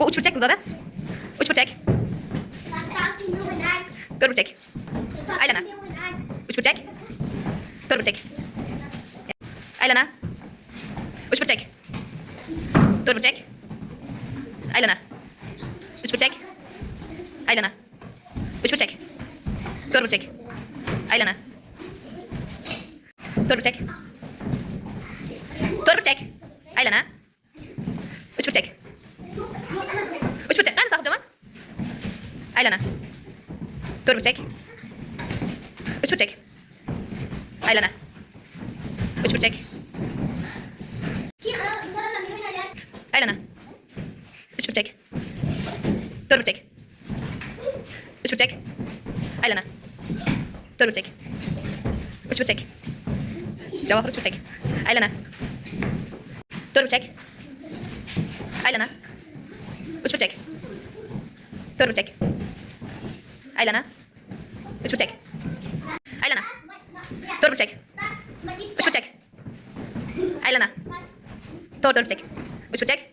Bu üç böcek mi zaten? Üç böcek. Dört böcek. Aylana. Üç böcek. Dört böcek. Aylana. Üç böcek. Dört böcek. Aylana. Üç böcek. Aylana. Üç böcek. Dört böcek. Aylana. Dört böcek. Dört böcek. Aylana. Üç böcek. Üç böcek. Nerede kocaman? Aylana. Dört böcek. Üç böcek. Aylana. Üç böcek. Aylana. Üç böcek. Dört böcek. Üç böcek. Aylana. Dört böcek. Üç böcek. Cevap üç böcek. Aylana. Dört böcek. Aylana. Üç böcek. Dört böcek. Aylana. Üç böcek. Aylana. Dört böcek. Üç böcek. Aylana. Dört böcek. Üç böcek.